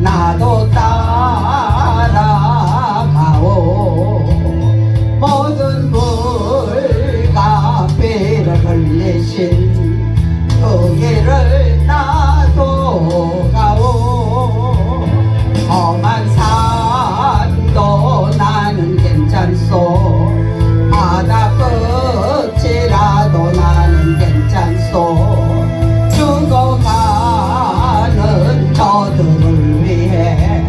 나도 따라가오. 모든 물가비를 흘리신 그 길을 나도 가오. 험한 산도 나는 괜찮소. 바다 끝이라도 나는 괜찮소. 죽어가는 저들을 위해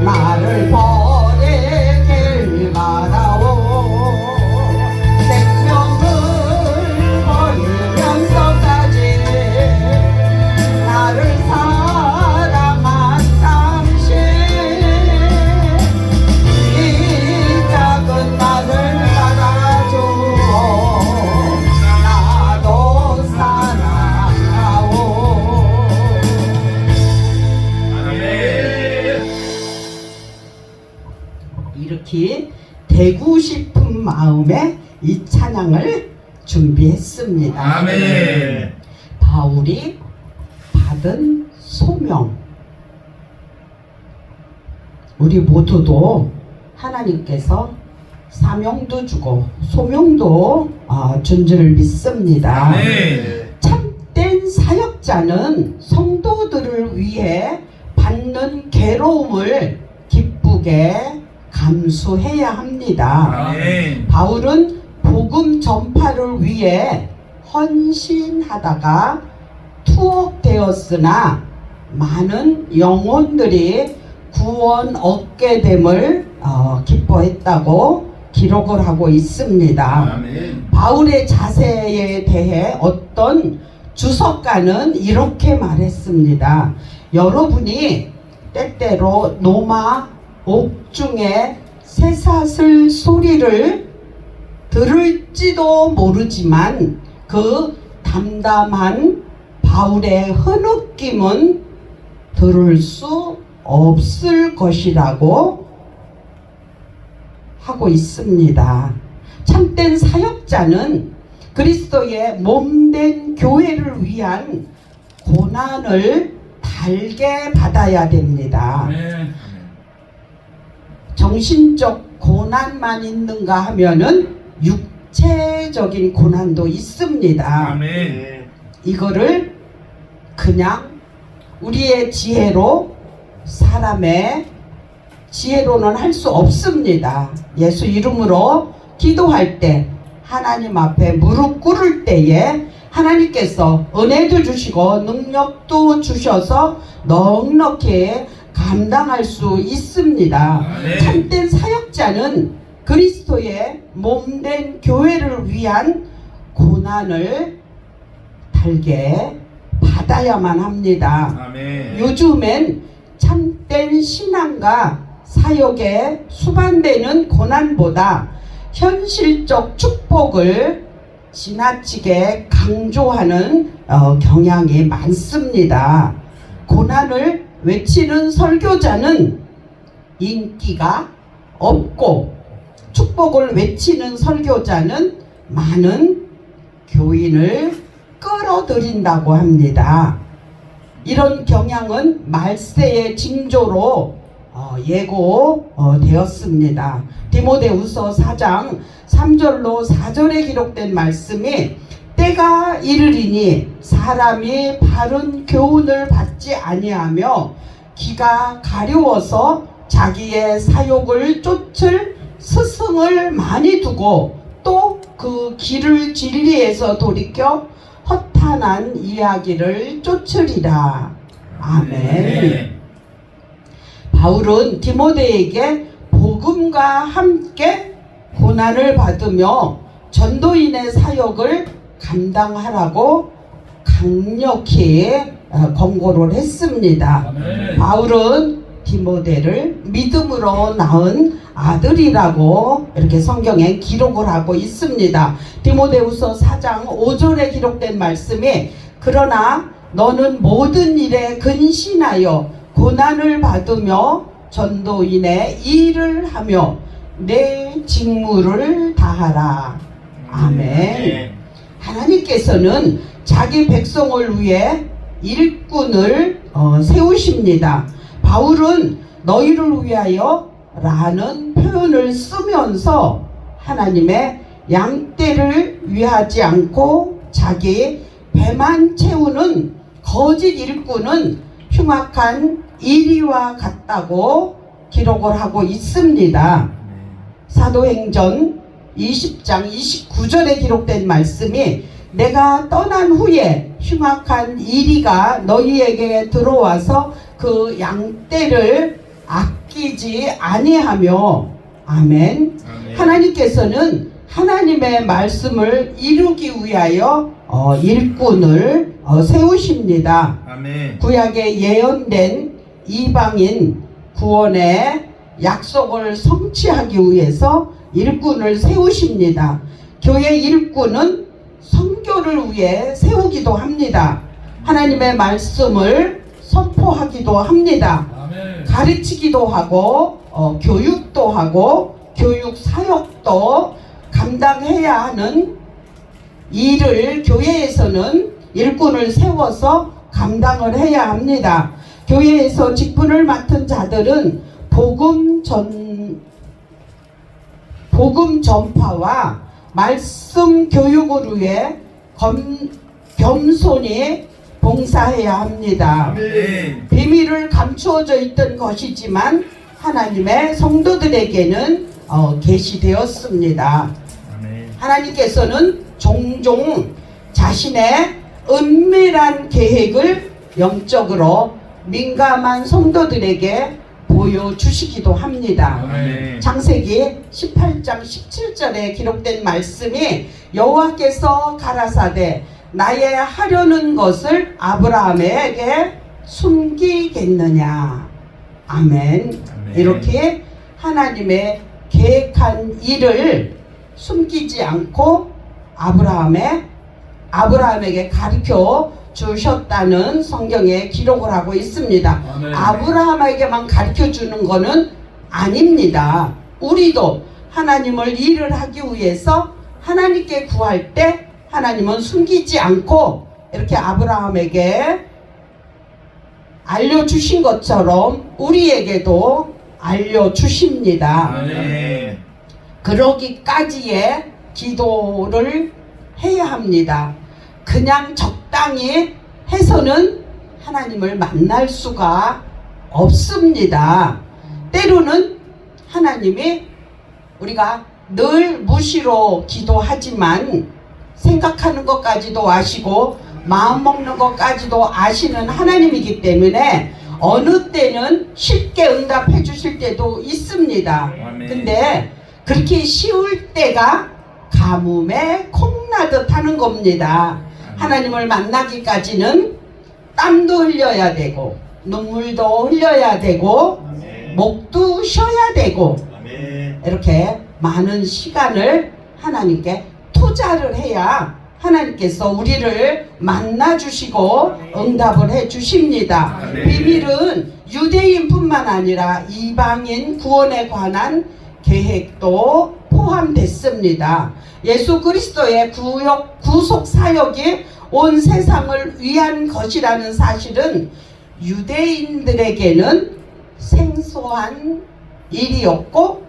나를 버리길 바라오. 생명을 버리면서까지 나를 사랑한 당신, 이 작은 나를 받아주오. 나도 사랑하오. 이렇게 되고 싶은 마음에 이 찬양을 준비했습니다. 아멘. 바울이 받은 소명, 우리 모두도 하나님께서 사명도 주고 소명도 준 줄 믿습니다. 아멘. 참된 사역자는 성도들을 위해 받는 괴로움을 기쁘게 감수해야 합니다. 아멘. 바울은 복음 전파를 위해 헌신하다가 투옥되었으나 많은 영혼들이 구원 얻게 됨을 기뻐했다고 기록을 하고 있습니다. 아멘. 바울의 자세에 대해 어떤 주석가는 이렇게 말했습니다. 여러분이 때때로 노마 옥중에 새사슬 소리를 들을지도 모르지만 그 담담한 바울의 흐느낌은 들을 수 없을 것이라고 하고 있습니다. 참된 사역자는 그리스도의 몸된 교회를 위한 고난을 달게 받아야 됩니다. 아멘. 정신적 고난만 있는가 하면은 육체적인 고난도 있습니다. 아멘. 이거를 그냥 우리의 지혜로, 사람의 지혜로는 할 수 없습니다. 예수 이름으로 기도할 때, 하나님 앞에 무릎 꿇을 때에 하나님께서 은혜도 주시고 능력도 주셔서 넉넉히 감당할 수 있습니다. 네. 참된 사역자는 그리스도의 몸된 교회를 위한 고난을 달게 받아야만 합니다. 아멘. 요즘엔 참된 신앙과 사역에 수반되는 고난보다 현실적 축복을 지나치게 강조하는 경향이 많습니다. 고난을 외치는 설교자는 인기가 없고, 축복을 외치는 설교자는 많은 교인을 끌어들인다고 합니다. 이런 경향은 말세의 징조로 예고되었습니다. 디모데후서 4장 3절로 4절에 기록된 말씀이 때가 이르리니 사람이 바른 교훈을 받지 아니하며 귀가 가려워서 자기의 사욕을 쫓을 스승을 많이 두고 또 그 길을 진리에서 돌이켜 허탄한 이야기를 쫓으리라. 아멘. 바울은 디모데에게 복음과 함께 고난을 받으며 전도인의 사역을 감당하라고 강력히 권고를 했습니다. 아멘. 바울은 디모데를 믿음으로 낳은 아들이라고 이렇게 성경에 기록을 하고 있습니다. 디모데후서 4장 5절에 기록된 말씀이 그러나 너는 모든 일에 근신하여 고난을 받으며 전도인의 일을 하며 내 직무를 다하라. 아멘. 하나님께서는 자기 백성을 위해 일꾼을 세우십니다. 바울은 너희를 위하여 라는 표현을 쓰면서 하나님의 양떼를 위하지 않고 자기 배만 채우는 거짓 일꾼은 흉악한 이리와 같다고 기록을 하고 있습니다. 사도행전 20장 29절에 기록된 말씀이 내가 떠난 후에 흉악한 이리가 너희에게 들어와서 그 양떼를 아끼지 아니하며 아멘. 하나님께서는 하나님의 말씀을 이루기 위하여 일꾼을 세우십니다. 아멘. 구약에 예언된 이방인 구원의 약속을 성취하기 위해서 일꾼을 세우십니다. 교회 일꾼은 선교를 위해 세우기도 합니다. 하나님의 말씀을 선포하기도 합니다. 가르치기도 하고 교육도 하고 교육 사역도 감당해야 하는 일을 교회에서는 일꾼을 세워서 감당을 해야 합니다. 교회에서 직분을 맡은 자들은 복음 전파와 말씀 교육을 위해 겸손히 봉사해야 합니다. 아멘. 비밀을 감추어져 있던 것이지만 하나님의 성도들에게는 계시되었습니다. 아멘. 하나님께서는 종종 자신의 은밀한 계획을 영적으로 민감한 성도들에게 보여주시기도 합니다. 아멘. 창세기 18장 17절에 기록된 말씀이 여호와께서 가라사대 나의 하려는 것을 아브라함에게 숨기겠느냐. 아멘. 이렇게 하나님의 계획한 일을 숨기지 않고 아브라함에게 가르쳐 주셨다는 성경에 기록을 하고 있습니다. 아멘. 아브라함에게만 가르쳐 주는 것은 아닙니다. 우리도 하나님을 일을 하기 위해서 하나님께 구할 때 하나님은 숨기지 않고 이렇게 아브라함에게 알려주신 것처럼 우리에게도 알려주십니다. 아멘. 그러기까지의 기도를 해야 합니다. 그냥 적당히 해서는 하나님을 만날 수가 없습니다. 때로는 하나님이 우리가 늘 무시로 기도하지만 생각하는 것까지도 아시고 마음 먹는 것까지도 아시는 하나님이기 때문에 어느 때는 쉽게 응답해 주실 때도 있습니다. 아멘. 근데 그렇게 쉬울 때가 가뭄에 콩나듯 하는 겁니다. 하나님을 만나기까지는 땀도 흘려야 되고 눈물도 흘려야 되고 아멘. 목도 쉬어야 되고 아멘. 이렇게 많은 시간을 하나님께 투자를 해야 하나님께서 우리를 만나주시고 응답을 해주십니다. 아멘. 비밀은 유대인뿐만 아니라 이방인 구원에 관한 계획도 포함됐습니다. 예수 그리스도의 구속 사역이 온 세상을 위한 것이라는 사실은 유대인들에게는 생소한 일이었고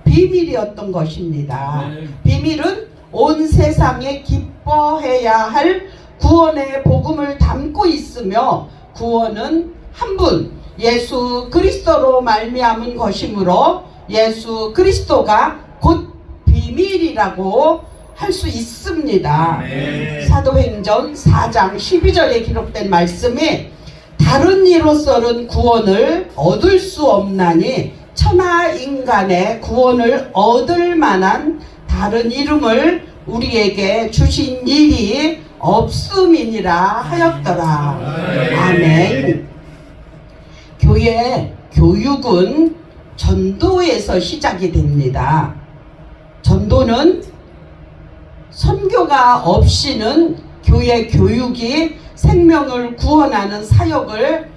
비밀이었던 것입니다. 비밀은 온 세상에 기뻐해야 할 구원의 복음을 담고 있으며 구원은 한 분 예수 그리스도로 말미암은 것이므로 예수 그리스도가 곧 비밀이라고 할 수 있습니다. 아멘. 사도행전 4장 12절에 기록된 말씀이 다른 이로서는 구원을 얻을 수 없나니 천하 인간의 구원을 얻을 만한 다른 이름을 우리에게 주신 일이 없음이니라 하였더라. 아멘. 교회 교육은 전도에서 시작이 됩니다. 전도는 선교가 없이는 교회 교육이 생명을 구원하는 사역을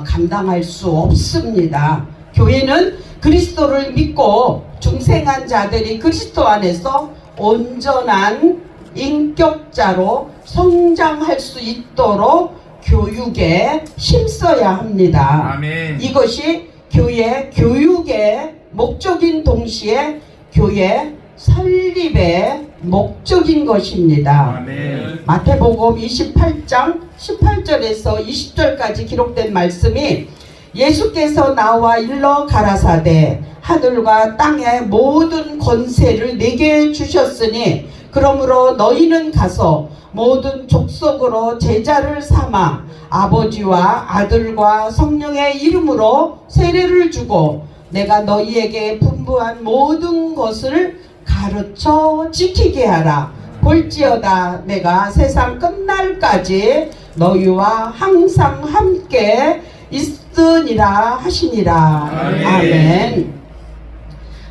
감당할 수 없습니다. 교회는 그리스도를 믿고 중생한 자들이 그리스도 안에서 온전한 인격자로 성장할 수 있도록 교육에 힘써야 합니다. 아멘. 이것이 교회 교육의 목적인 동시에 교회 설립의 목적인 것입니다. 아멘. 마태복음 28장 18절에서 20절까지 기록된 말씀이 예수께서 나와 일러 가라사대 하늘과 땅의 모든 권세를 내게 주셨으니 그러므로 너희는 가서 모든 족속으로 제자를 삼아 아버지와 아들과 성령의 이름으로 세례를 주고 내가 너희에게 분부한 모든 것을 가르쳐 지키게 하라. 볼지어다 내가 세상 끝날까지 너희와 항상 함께 있으니라 하시니라. 아멘. 아멘.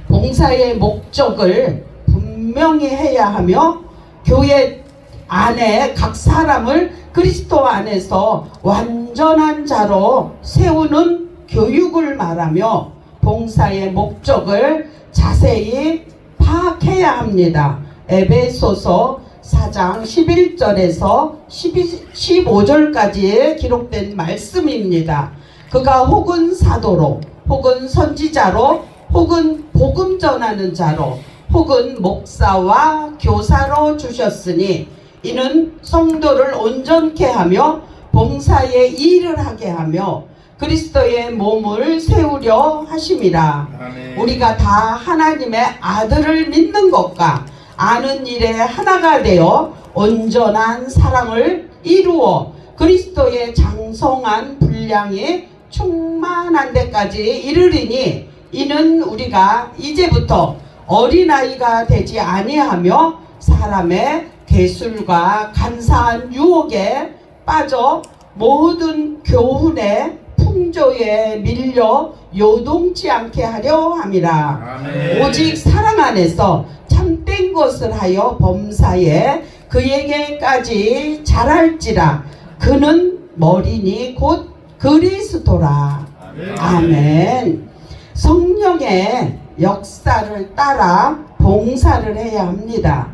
봉사의 목적을 분명히 해야 하며 교회 안에 각 사람을 그리스도 안에서 완전한 자로 세우는 교육을 말하며 봉사의 목적을 자세히 파악해야 합니다. 에베소서 4장 11절에서 15절까지 기록된 말씀입니다. 그가 혹은 사도로 혹은 선지자로 혹은 복음 전하는 자로 혹은 목사와 교사로 주셨으니 이는 성도를 온전케 하며 봉사의 일을 하게 하며 그리스도의 몸을 세우려 하심이라. 아멘. 우리가 다 하나님의 아들을 믿는 것과 아는 일에 하나가 되어 온전한 사랑을 이루어 그리스도의 장성한 분량이 충만한 데까지 이르리니 이는 우리가 이제부터 어린아이가 되지 아니하며 사람의 계술과 간사한 유혹에 빠져 모든 교훈의 풍조에 밀려 요동치 않게 하려 함이라. 아멘. 오직 사랑 안에서 참된 것을 하여 범사에 그에게까지 자랄지라. 그는 머리니 곧 그리스도라. 아멘. 아멘. 성령의 역사를 따라 봉사를 해야 합니다.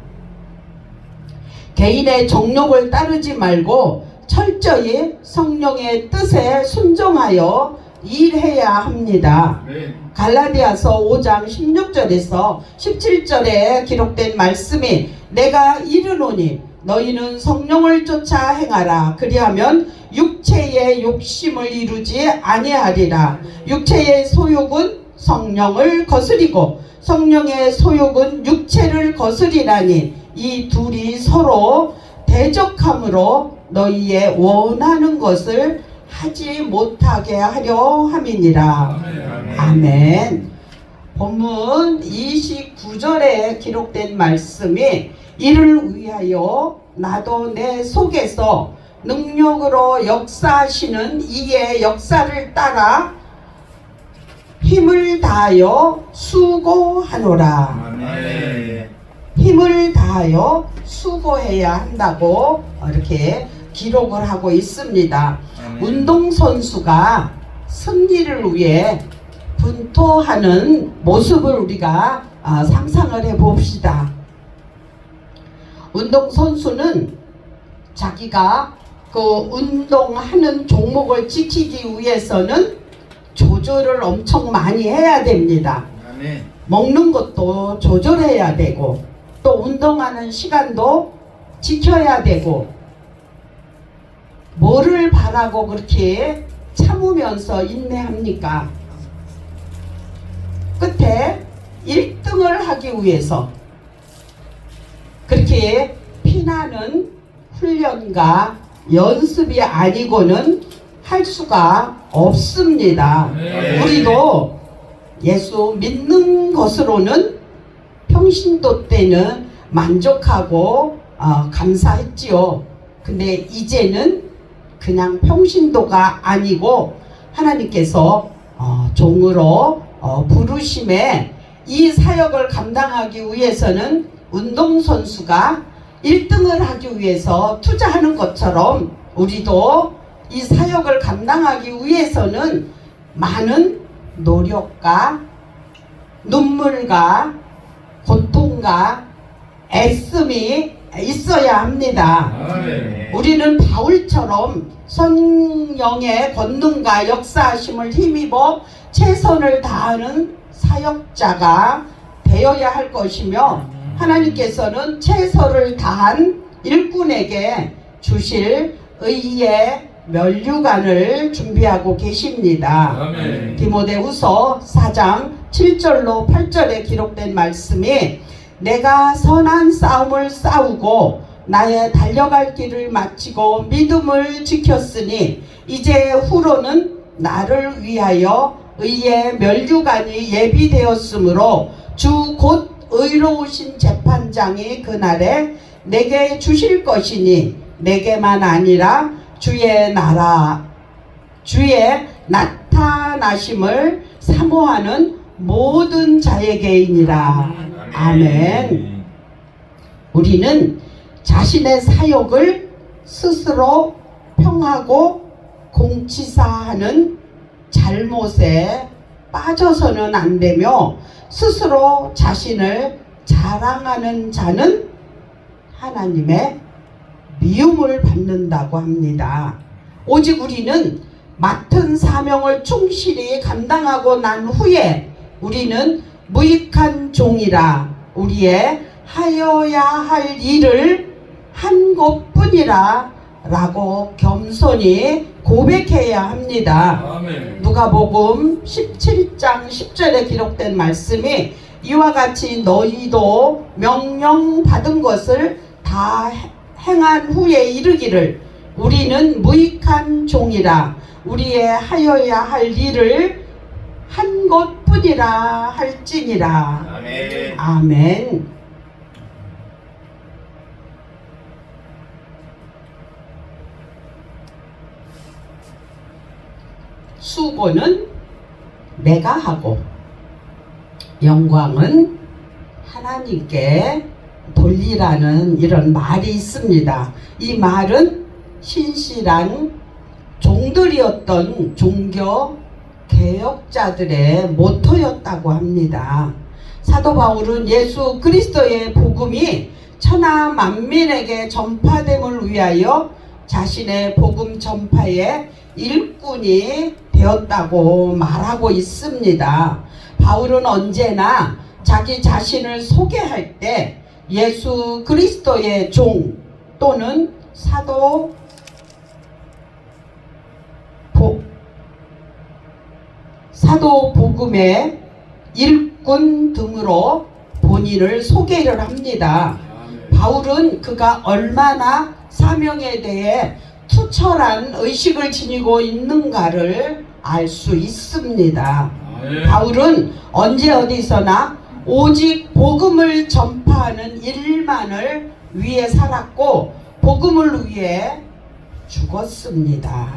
개인의 정욕을 따르지 말고 철저히 성령의 뜻에 순종하여 일해야 합니다. 아멘. 갈라디아서 5장 16절에서 17절에 기록된 말씀이 내가 이르노니 너희는 성령을 쫓아 행하라. 그리하면 육체의 욕심을 이루지 아니하리라. 육체의 소욕은 성령을 거스리고 성령의 소욕은 육체를 거스리라니 이 둘이 서로 대적함으로 너희의 원하는 것을 하지 못하게 하려 함이니라. 아멘. 아멘. 본문 29절에 기록된 말씀이 이를 위하여 나도 내 속에서 능력으로 역사하시는 이의 역사를 따라 힘을 다하여 수고하노라. 아멘. 힘을 다하여 수고해야 한다고 이렇게 기록을 하고 있습니다. 아멘. 운동선수가 승리를 위해 분투하는 모습을 우리가 상상을 해 봅시다. 운동선수는 자기가 그 운동하는 종목을 지키기 위해서는 조절을 엄청 많이 해야 됩니다. 아멘. 먹는 것도 조절해야 되고 또 운동하는 시간도 지켜야 되고 뭐를 바라고 그렇게 참으면서 인내합니까? 끝에 1등을 하기 위해서 그렇게 피나는 훈련과 연습이 아니고는 할 수가 없습니다. 네. 우리도 예수 믿는 것으로는 평신도 때는 만족하고 감사했지요. 근데 이제는 그냥 평신도가 아니고 하나님께서 종으로 부르심에 이 사역을 감당하기 위해서는 운동선수가 1등을 하기 위해서 투자하는 것처럼 우리도 이 사역을 감당하기 위해서는 많은 노력과 눈물과 고통과 애씀이 있어야 합니다. 아멘. 우리는 바울처럼 성령의 권능과 역사하심을 힘입어 최선을 다하는 사역자가 되어야 할 것이며, 하나님께서는 최선을 다한 일꾼에게 주실 의의 면류관을 준비하고 계십니다. 아멘. 디모데후서 4장 7절로 8절에 기록된 말씀이, 내가 선한 싸움을 싸우고 나의 달려갈 길을 마치고 믿음을 지켰으니 이제 후로는 나를 위하여 의의 면류관이 예비되었으므로 주 곧 의로우신 재판장이 그날에 내게 주실 것이니 내게만 아니라 주의 나타나심을 사모하는 모든 자에게이니라. 아멘. 우리는 자신의 사역을 스스로 평하고 공치사하는 잘못에 빠져서는 안 되며, 스스로 자신을 자랑하는 자는 하나님의 미움을 받는다고 합니다. 오직 우리는 맡은 사명을 충실히 감당하고 난 후에 우리는 무익한 종이라 우리의 하여야 할 일을 한 것뿐이라 라고 겸손히 고백해야 합니다. 아멘. 누가복음 17장 10절에 기록된 말씀이, 이와 같이 너희도 명령 받은 것을 다 행한 후에 이르기를 우리는 무익한 종이라 우리의 하여야 할 일을 한 것뿐이라 할지니라. 아멘. 아멘. 수고는 내가 하고 영광은 하나님께 돌리라는 이런 말이 있습니다. 이 말은 신실한 종들이었던 종교 개혁자들의 모토였다고 합니다. 사도 바울은 예수 그리스도의 복음이 천하 만민에게 전파됨을 위하여 자신의 복음 전파의 일꾼이 되었다고 말하고 있습니다. 바울은 언제나 자기 자신을 소개할 때 예수 그리스도의 종 또는 사도 복음의 일꾼 등으로 본인을 소개를 합니다. 바울은 그가 얼마나 사명에 대해 투철한 의식을 지니고 있는가를 알 수 있습니다. 바울은 언제 어디서나 오직 복음을 전파하는 일만을 위해 살았고 복음을 위해 죽었습니다.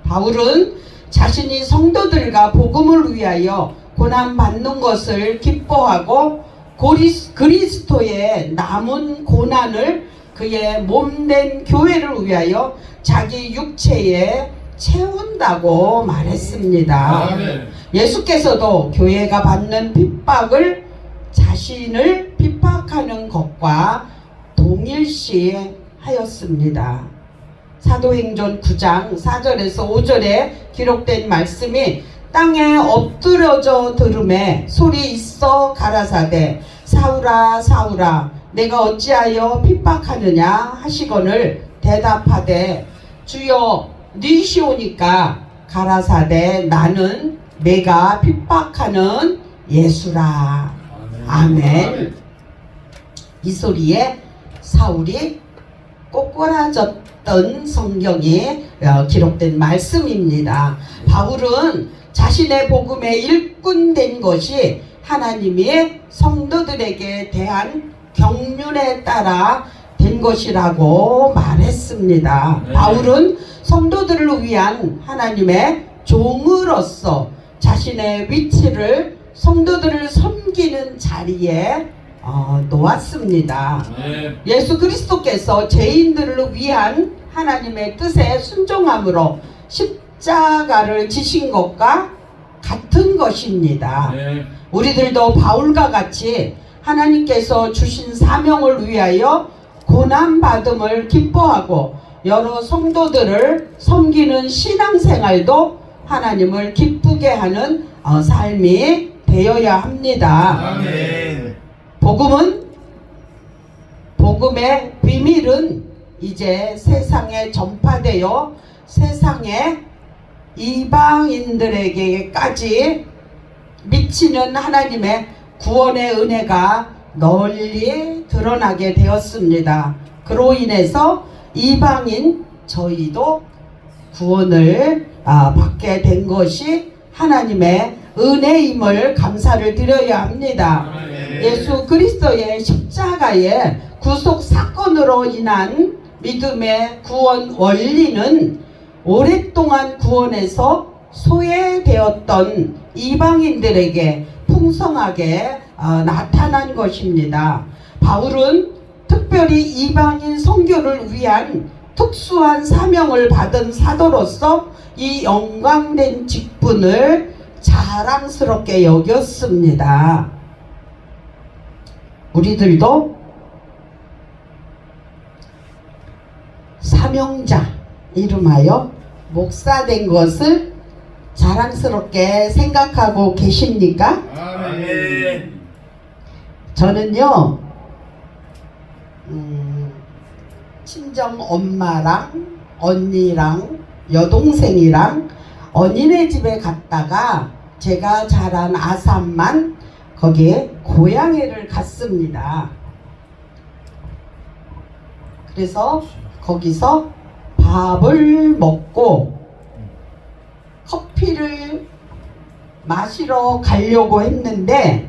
바울은 자신이 성도들과 복음을 위하여 고난받는 것을 기뻐하고 그리스도의 남은 고난을 그의 몸된 교회를 위하여 자기 육체에 채운다고 말했습니다. 아멘. 예수께서도 교회가 받는 핍박을 자신을 핍박하는 것과 동일시 하였습니다. 사도행전 9장 4절에서 5절에 기록된 말씀이, 땅에 엎드려져 들음에 소리 있어 가라사대 사울아 사울아 내가 어찌하여 핍박하느냐 하시거늘 대답하되 주여 니시오니까 가라사대 나는 내가 핍박하는 예수라. 아멘. 이 소리에 사울이 꼬꾸라졌던 성경에 기록된 말씀입니다. 바울은 자신의 복음에 일꾼된 것이 하나님이 성도들에게 대한 경륜에 따라 된 것이라고 말했습니다. 바울은 성도들을 위한 하나님의 종으로서 자신의 위치를 성도들을 섬기는 자리에 놓았습니다. 예수 그리스도께서 죄인들을 위한 하나님의 뜻에 순종함으로 십자가를 지신 것과 같은 것입니다. 우리들도 바울과 같이 하나님께서 주신 사명을 위하여 고난받음을 기뻐하고 여러 성도들을 섬기는 신앙생활도 하나님을 기쁘게 하는 삶이 되어야 합니다. 아멘. 복음의 비밀은 이제 세상에 전파되어 세상의 이방인들에게까지 미치는 하나님의 구원의 은혜가 널리 드러나게 되었습니다. 그로 인해서 이방인 저희도 구원을 받게 된 것이 하나님의 은혜임을 감사를 드려야 합니다. 아멘. 예수 그리스도의 십자가의 구속 사건으로 인한 믿음의 구원 원리는 오랫동안 구원에서 소외되었던 이방인들에게 풍성하게 나타난 것입니다. 바울은 특별히 이방인 선교를 위한 특수한 사명을 받은 사도로서 이 영광된 직분을 자랑스럽게 여겼습니다. 우리들도 사명자 이름하여 목사 된 것을 자랑스럽게 생각하고 계십니까? 아멘. 저는요 친정 엄마랑 언니랑 여동생이랑 언니네 집에 갔다가 제가 자란 아산만 거기에 고향회를 갔습니다. 그래서 거기서 밥을 먹고 커피를 마시러 가려고 했는데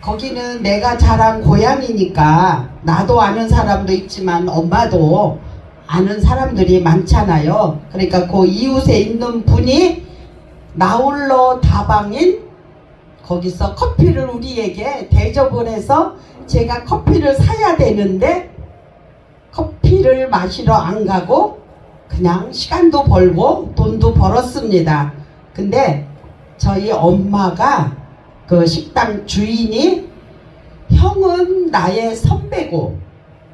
거기는 내가 자란 고향이니까 나도 아는 사람도 있지만 엄마도 아는 사람들이 많잖아요. 그러니까 그 이웃에 있는 분이 나홀로 다방인 거기서 커피를 우리에게 대접을 해서 제가 커피를 사야 되는데 커피를 마시러 안 가고 그냥 시간도 벌고 돈도 벌었습니다. 근데 저희 엄마가 그 식당 주인이 형은 나의 선배고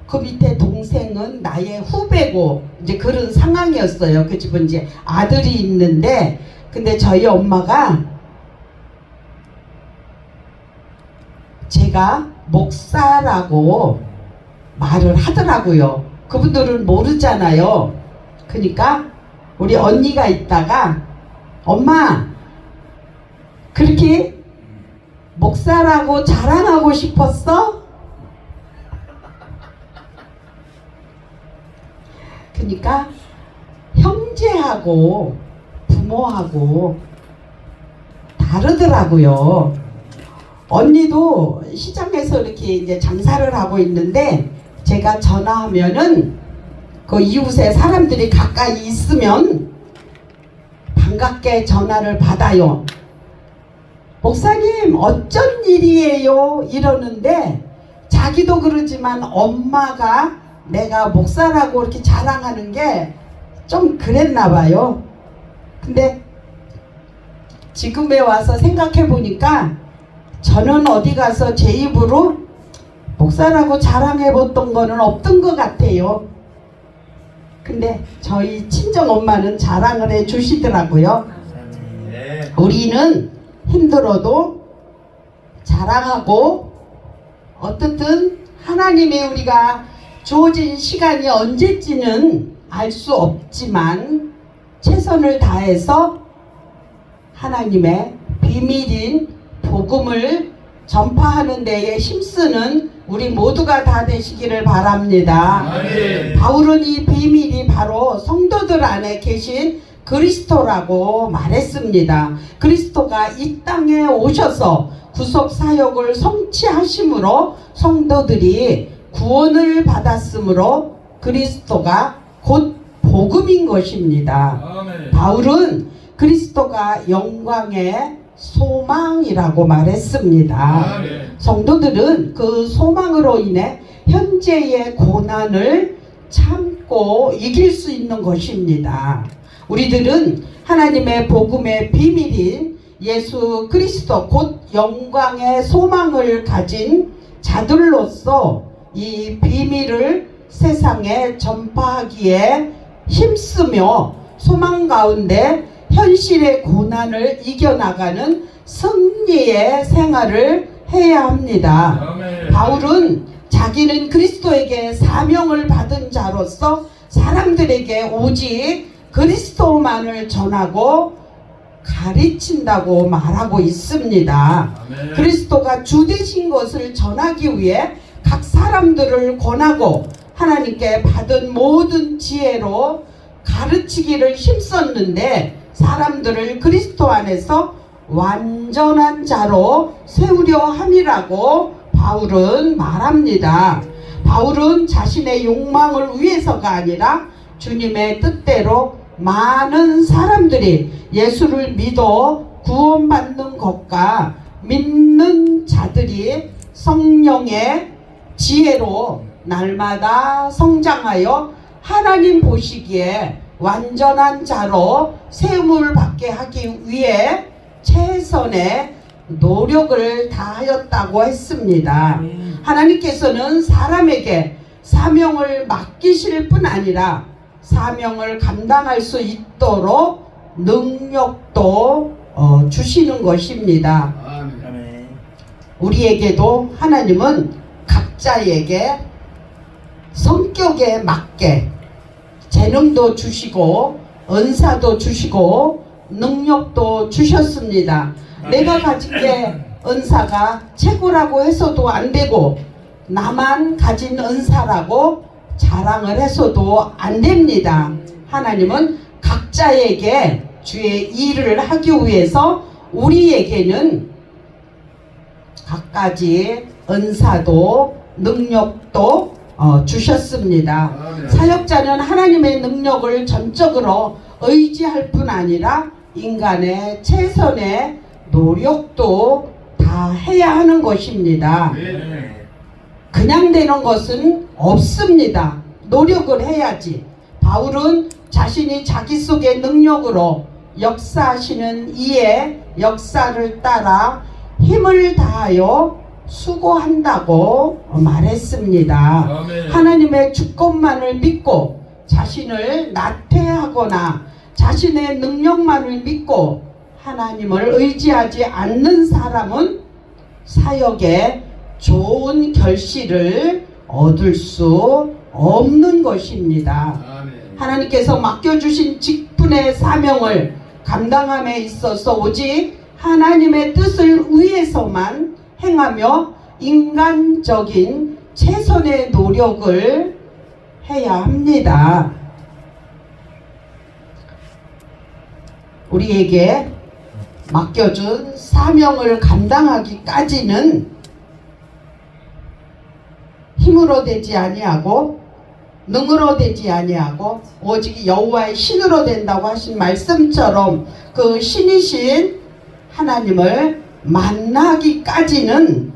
그 밑에 동생은 나의 후배고 이제 그런 상황이었어요. 그 집은 이제 아들이 있는데 근데 저희 엄마가 제가 목사라고 말을 하더라고요. 그분들은 모르잖아요. 그러니까 우리 언니가 있다가 엄마 그렇게 목사라고 자랑하고 싶었어? 그러니까 형제하고 부모하고 다르더라고요. 언니도 시장에서 이렇게 이제 장사를 하고 있는데 제가 전화하면은 그 이웃에 사람들이 가까이 있으면 반갑게 전화를 받아요. 목사님 어쩐 일이에요? 이러는데 자기도 그러지만 엄마가 내가 목사라고 이렇게 자랑하는 게 좀 그랬나 봐요. 근데 지금에 와서 생각해 보니까 저는 어디 가서 제 입으로 목사라고 자랑해 봤던 거는 없던 것 같아요. 근데 저희 친정 엄마는 자랑을 해 주시더라고요. 네. 우리는 힘들어도 자랑하고 어떻든 하나님의 우리가 주어진 시간이 언제지는 알 수 없지만 최선을 다해서 하나님의 비밀인 복음을 전파하는 데에 힘쓰는 우리 모두가 다 되시기를 바랍니다. 아멘. 바울은 이 비밀이 바로 성도들 안에 계신 그리스도라고 말했습니다. 그리스도가 이 땅에 오셔서 구속 사역을 성취하심으로 성도들이 구원을 받았으므로 그리스도가 곧 복음인 것입니다. 아멘. 바울은 그리스도가 영광의 소망이라고 말했습니다. 아멘. 성도들은 그 소망으로 인해 현재의 고난을 참고 이길 수 있는 것입니다. 우리들은 하나님의 복음의 비밀인 예수 그리스도 곧 영광의 소망을 가진 자들로서 이 비밀을 세상에 전파하기에 힘쓰며 소망 가운데 현실의 고난을 이겨나가는 승리의 생활을 해야 합니다. 아멘. 바울은 자기는 그리스도에게 사명을 받은 자로서 사람들에게 오직 그리스도만을 전하고 가르친다고 말하고 있습니다. 아멘. 그리스도가 주 되신 것을 전하기 위해 각 사람들을 권하고 하나님께 받은 모든 지혜로 가르치기를 힘썼는데 사람들을 그리스도 안에서 완전한 자로 세우려 함이라고 바울은 말합니다. 바울은 자신의 욕망을 위해서가 아니라 주님의 뜻대로 많은 사람들이 예수를 믿어 구원받는 것과 믿는 자들이 성령의 지혜로 날마다 성장하여 하나님 보시기에 완전한 자로 세움을 받게 하기 위해 최선의 노력을 다하였다고 했습니다. 하나님께서는 사람에게 사명을 맡기실 뿐 아니라 사명을 감당할 수 있도록 능력도 주시는 것입니다. 아멘. 우리에게도 하나님은 각자에게 성격에 맞게 재능도 주시고 은사도 주시고 능력도 주셨습니다. 내가 가진 게 은사가 최고라고 해서도 안 되고 나만 가진 은사라고 자랑을 해서도 안 됩니다. 하나님은 각자에게 주의 일을 하기 위해서 우리에게는 각가지 은사도 능력도 주셨습니다. 아멘. 사역자는 하나님의 능력을 전적으로 의지할 뿐 아니라 인간의 최선의 노력도 다 해야 하는 것입니다. 네. 그냥 되는 것은 없습니다. 노력을 해야지. 바울은 자신이 자기 속의 능력으로 역사하시는 이의 역사를 따라 힘을 다하여 수고한다고 말했습니다. 아멘. 하나님의 주권만을 믿고 자신을 나태하거나 자신의 능력만을 믿고 하나님을 의지하지 않는 사람은 사역에 좋은 결실을 얻을 수 없는 것입니다. 아멘. 하나님께서 맡겨주신 직분의 사명을 감당함에 있어서 오직 하나님의 뜻을 위해서만 행하며 인간적인 최선의 노력을 해야 합니다. 우리에게 맡겨준 사명을 감당하기까지는 힘으로 되지 아니하고 능으로 되지 아니하고 오직 여호와의 신으로 된다고 하신 말씀처럼 그 신이신 하나님을 만나기까지는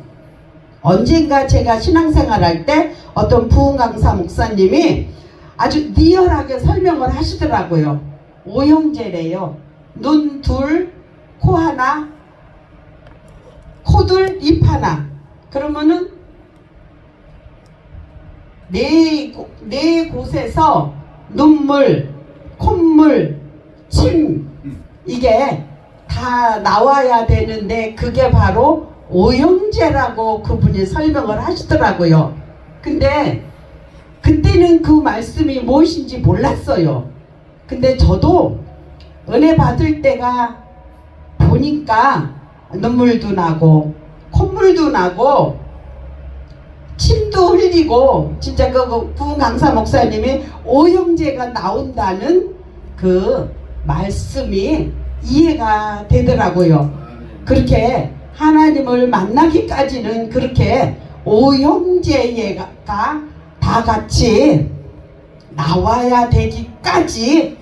언젠가 제가 신앙생활 할 때 어떤 부흥 강사 목사님이 아주 리얼하게 설명을 하시더라고요. 오형제래요. 눈 둘, 코 하나, 코 둘, 입 하나. 그러면은 네 곳에서 눈물, 콧물, 침 이게 다 나와야 되는데 그게 바로 오형제라고 그분이 설명을 하시더라고요. 근데 그때는 그 말씀이 무엇인지 몰랐어요. 근데 저도 은혜 받을 때가 보니까 눈물도 나고 콧물도 나고 침도 흘리고 진짜 그 부흥 강사 목사님이 오형제가 나온다는 그 말씀이 이해가 되더라고요. 그렇게 하나님을 만나기까지는 그렇게 오형제가 다 같이 나와야 되기까지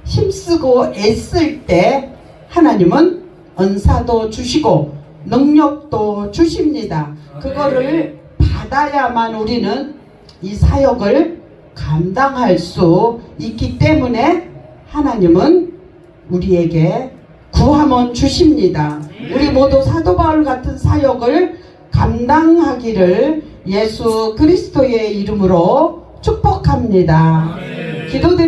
힘쓰고 애쓸 때 하나님은 은사도 주시고 능력도 주십니다. 그거를 받아야만 우리는 이 사역을 감당할 수 있기 때문에 하나님은 우리에게 구하면 주십니다. 우리 모두 사도 바울 같은 사역을 감당하기를 예수 그리스도의 이름으로 축복합니다. 기도드립니다.